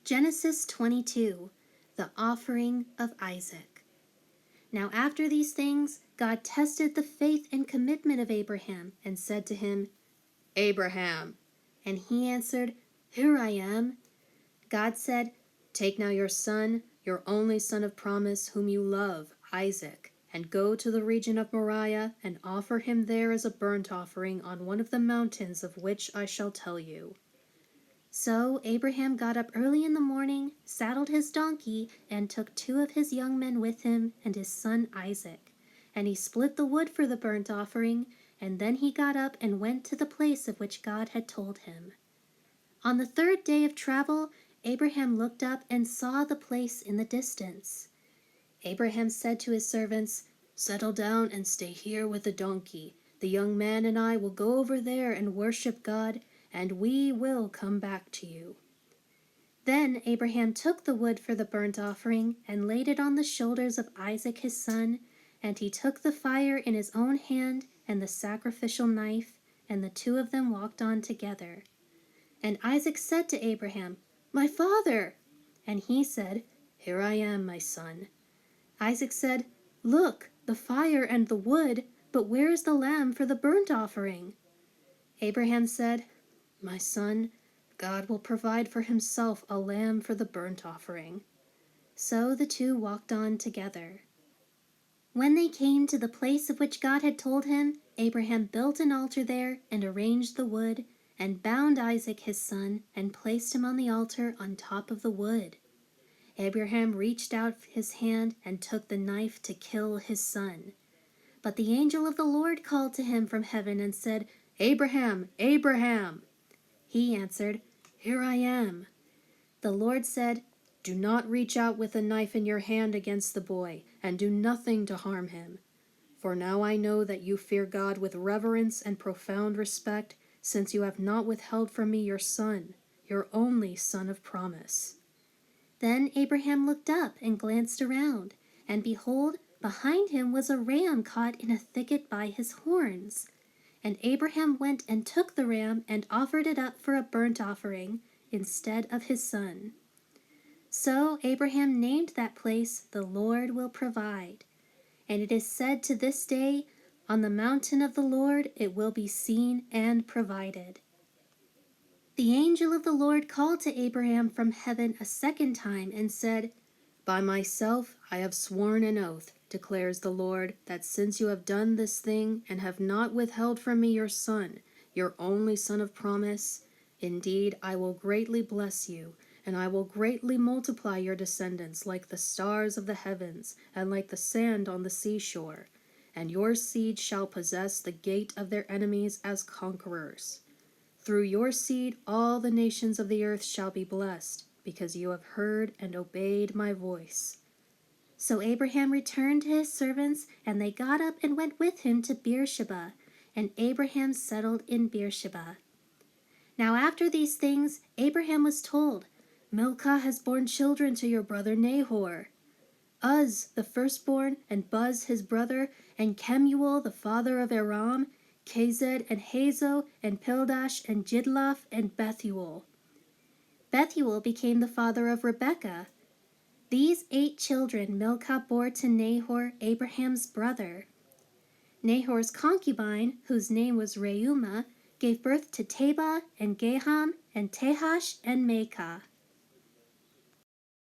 Genesis 22, the offering of Isaac. Now after these things, God tested the faith and commitment of Abraham and said to him, "Abraham." And he answered, "Here I am." God said, "Take now your son, your only son of promise, whom you love, Isaac, and go to the region of Moriah and offer him there as a burnt offering on one of the mountains of which I shall tell you." So Abraham got up early in the morning, saddled his donkey, and took 2 of his young men with him and his son Isaac. And he split the wood for the burnt offering, and then he got up and went to the place of which God had told him. On the 3rd day of travel, Abraham looked up and saw the place in the distance. Abraham said to his servants, "Settle down and stay here with the donkey. The young man and I will go over there and worship God, and we will come back to you." Then Abraham took the wood for the burnt offering and laid it on the shoulders of Isaac his son, and he took the fire in his own hand and the sacrificial knife, and the 2 of them walked on together. And Isaac said to Abraham, "My father!" And he said, "Here I am, my son." Isaac said, "Look, the fire and the wood, but where is the lamb for the burnt offering?" Abraham said, "My son, God will provide for himself a lamb for the burnt offering." So the 2 walked on together. When they came to the place of which God had told him, Abraham built an altar there and arranged the wood, and bound Isaac his son, and placed him on the altar on top of the wood. Abraham reached out his hand and took the knife to kill his son. But the angel of the Lord called to him from heaven and said, "Abraham, Abraham!" He answered, "Here I am." The Lord said, "Do not reach out with a knife in your hand against the boy, and do nothing to harm him. For now I know that you fear God with reverence and profound respect, since you have not withheld from me your son, your only son of promise." Then Abraham looked up and glanced around, and behold, behind him was a ram caught in a thicket by his horns. And Abraham went and took the ram and offered it up for a burnt offering instead of his son. So Abraham named that place, "The Lord will provide." And it is said to this day, "On the mountain of the Lord it will be seen and provided." The angel of the Lord called to Abraham from heaven a 2nd time and said, "By myself I have sworn an oath, declares the Lord, that since you have done this thing and have not withheld from me your son, your only son of promise, indeed I will greatly bless you, and I will greatly multiply your descendants like the stars of the heavens and like the sand on the seashore, and your seed shall possess the gate of their enemies as conquerors. Through your seed all the nations of the earth shall be blessed, because you have heard and obeyed my voice." So Abraham returned to his servants, and they got up and went with him to Beersheba, and Abraham settled in Beersheba. Now after these things, Abraham was told, "Milcah has borne children to your brother Nahor. Uz, the firstborn, and Buz his brother, and Kemuel the father of Aram, Kezed and Hazo, and Pildash, and Jidlaph, and Bethuel. Bethuel became the father of Rebekah. These 8 children Milcah bore to Nahor, Abraham's brother. Nahor's concubine, whose name was Reumah, gave birth to Tebah, and Gaham, and Tehash, and Maacah.